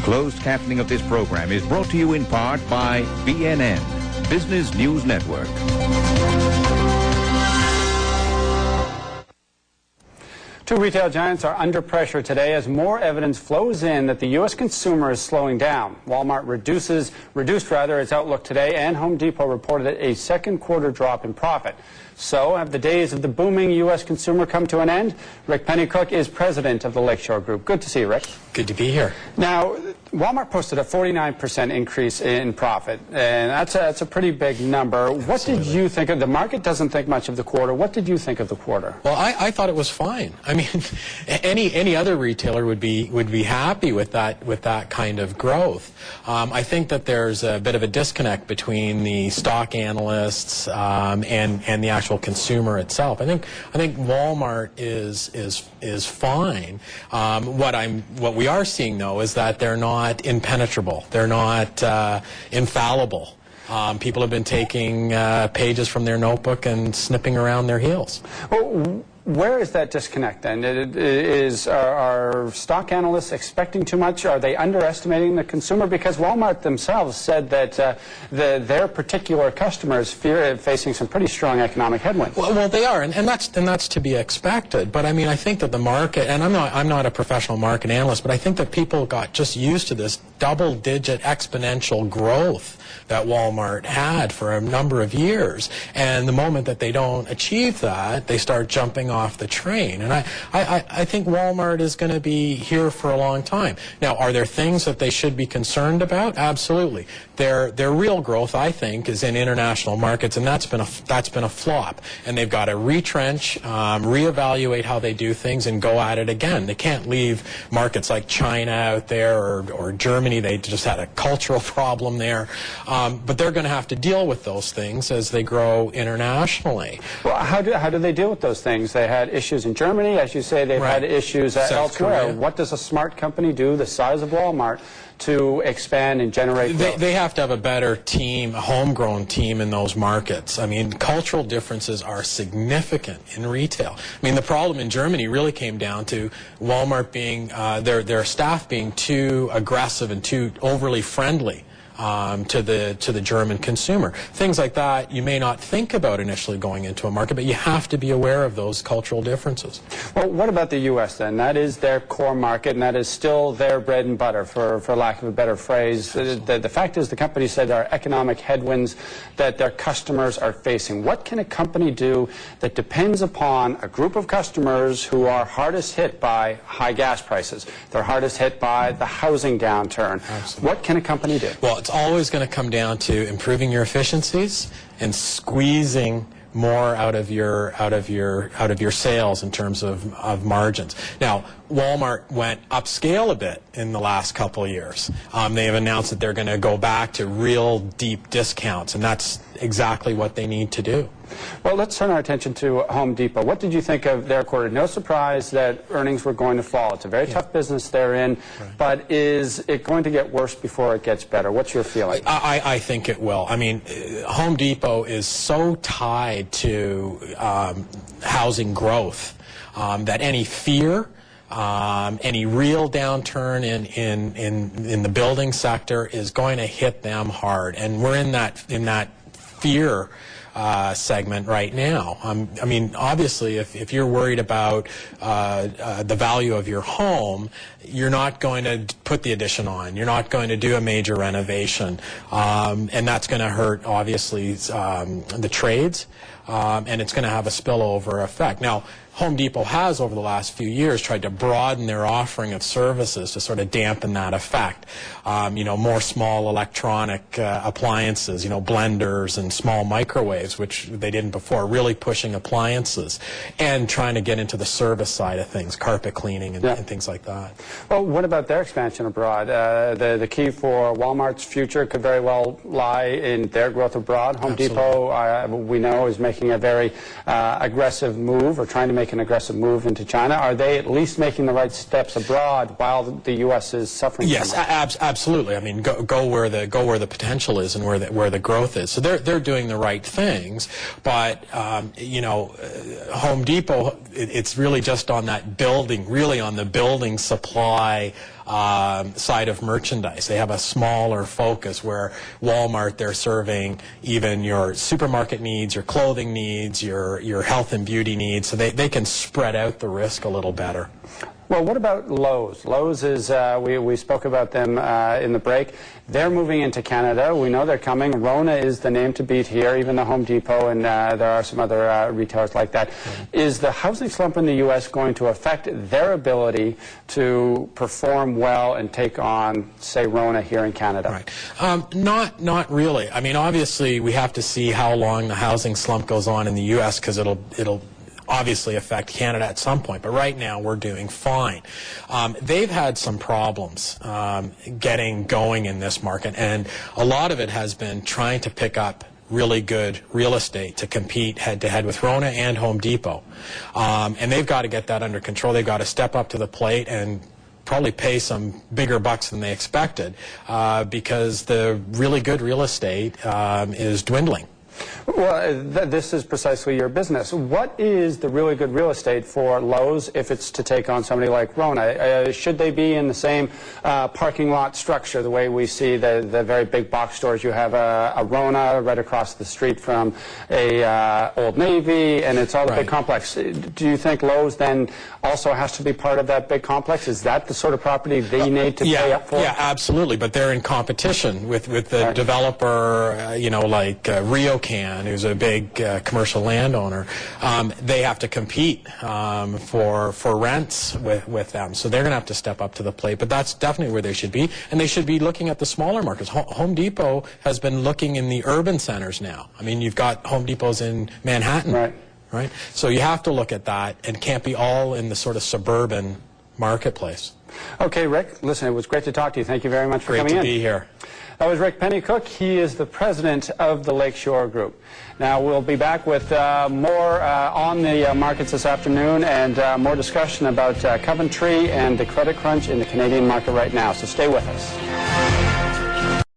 Closed captioning of this program is brought to you in part by BNN, Business News Network. Two retail giants are under pressure today as more evidence flows in that the U.S. consumer is slowing down. Walmart reduced its outlook today, and Home Depot reported a second quarter drop in profit. So have the days of the booming U.S. consumer come to an end? Rick Pennycooke is president of the Lakeshore Group. Good to see you, Rick. Good to be here. Now, Walmart posted a 49% increase in profit, and that's a pretty big number. What did you think of the market? Doesn't think much of the quarter. What did you think of the quarter? Well, I thought it was fine. I mean, any other retailer would be happy with that kind of growth. I think that there's a bit of a disconnect between the stock analysts and the actual consumer itself. I think Walmart is fine. What we are seeing though is that they're not impenetrable. They're not infallible. People have been taking pages from their notebook and snipping around their heels. Well, where is that disconnect then? Are stock analysts expecting too much? Are they underestimating the consumer? Because Walmart themselves said that their particular customers facing some pretty strong economic headwinds. Well, they are, and that's to be expected. But I mean, I think that the market, and I'm not a professional market analyst, but I think that people got just used to this double-digit exponential growth that Walmart had for a number of years, and the moment that they don't achieve that, they start jumping off the train. And I think Walmart is going to be here for a long time. Now, are there things that they should be concerned about? Absolutely. Their real growth, I think, is in international markets, and that's been a flop. And they've got to retrench, reevaluate how they do things, and go at it again. They can't leave markets like China out there or Germany. They just had a cultural problem there. But they're going to have to deal with those things as they grow internationally. Well, how do they deal with those things? They had issues in Germany, as you say. They've had issues elsewhere. Korea. What does a smart company do the size of Walmart to expand and generate growth? They have to have a better team, a homegrown team in those markets. I mean, cultural differences are significant in retail. I mean, the problem in Germany really came down to Walmart being, their staff being too aggressive and too overly friendly to the German consumer. Things like that you may not think about initially going into a market, but you have to be aware of those cultural differences. Well, what about the U.S. then? That is their core market, and that is still their bread and butter, for lack of a better phrase. The fact is the company said there are economic headwinds that their customers are facing. What can a company do that depends upon a group of customers who are hardest hit by high gas prices? They're hardest hit by the housing downturn. Absolutely. What can a company do? Well, it's always going to come down to improving your efficiencies and squeezing more out of your sales in terms of margins. Now, Walmart went upscale a bit in the last couple of years. They have announced that they're going to go back to real deep discounts, and that's exactly what they need to do. Well, let's turn our attention to Home Depot. What did you think of their quarter? No surprise that earnings were going to fall. It's a very tough business they're in, but is it going to get worse before it gets better? What's your feeling? I think it will. I mean, Home Depot is so tied to housing growth that any fear, any real downturn in the building sector is going to hit them hard, and we're in that fear segment right now. I mean, obviously, if you're worried about the value of your home, you're not going to put the addition on. You're not going to do a major renovation, and that's going to hurt, obviously, the trades, and it's going to have a spillover effect. Now, Home Depot has, over the last few years, tried to broaden their offering of services to sort of dampen that effect. You know, more small electronic appliances, you know, blenders and small microwaves, which they didn't before, really pushing appliances, and trying to get into the service side of things, carpet cleaning and things like that. Well, what about their expansion abroad? The key for Walmart's future could very well lie in their growth abroad. Home Depot, we know, is making a very aggressive move, or trying to make an aggressive move into China. Are they at least making the right steps abroad while the U.S. is suffering? Yes, absolutely. I mean, go where the potential is and where the growth is. So they're doing the right thing. things. But, you know, Home Depot, it's really just on that building, really on the building supply side of merchandise. They have a smaller focus, where Walmart, they're serving even your supermarket needs, your clothing needs, your health and beauty needs, so they can spread out the risk a little better. Well, what about Lowe's? Lowe's is, we spoke about them in the break. They're moving into Canada. We know they're coming. Rona is the name to beat here, even the Home Depot, and there are some other retailers like that. Is the housing slump in the U.S. going to affect their ability to perform well and take on, say, Rona here in Canada? Right. Not really. I mean, obviously, we have to see how long the housing slump goes on in the U.S., because it'll obviously affect Canada at some point, but right now we're doing fine. They've had some problems getting going in this market, and a lot of it has been trying to pick up really good real estate to compete head-to-head with Rona and Home Depot. And they've got to get that under control. They've got to step up to the plate and probably pay some bigger bucks than they expected, because the really good real estate is dwindling. Well, this is precisely your business. What is the really good real estate for Lowe's if it's to take on somebody like Rona? Should they be in the same parking lot structure, the way we see the very big box stores? You have a Rona right across the street from a Old Navy, and it's all the big complex. Do you think Lowe's then also has to be part of that big complex? Is that the sort of property they need to pay up for? Yeah, absolutely. But they're in competition with the developer, you know, like RioCan, who's a big commercial landowner. They have to compete for rents with them. So they're going to have to step up to the plate. But that's definitely where they should be. And they should be looking at the smaller markets. Home Depot has been looking in the urban centers now. I mean, you've got Home Depots in Manhattan. Right? So you have to look at that, and can't be all in the sort of suburban marketplace. Okay, Rick, listen, it was great to talk to you. Thank you very much for coming in. Great to be here. That was Rick Pennycooke. He is the president of the Lakeshore Group. Now, we'll be back with more on the markets this afternoon, and more discussion about Coventry and the credit crunch in the Canadian market right now. So stay with us.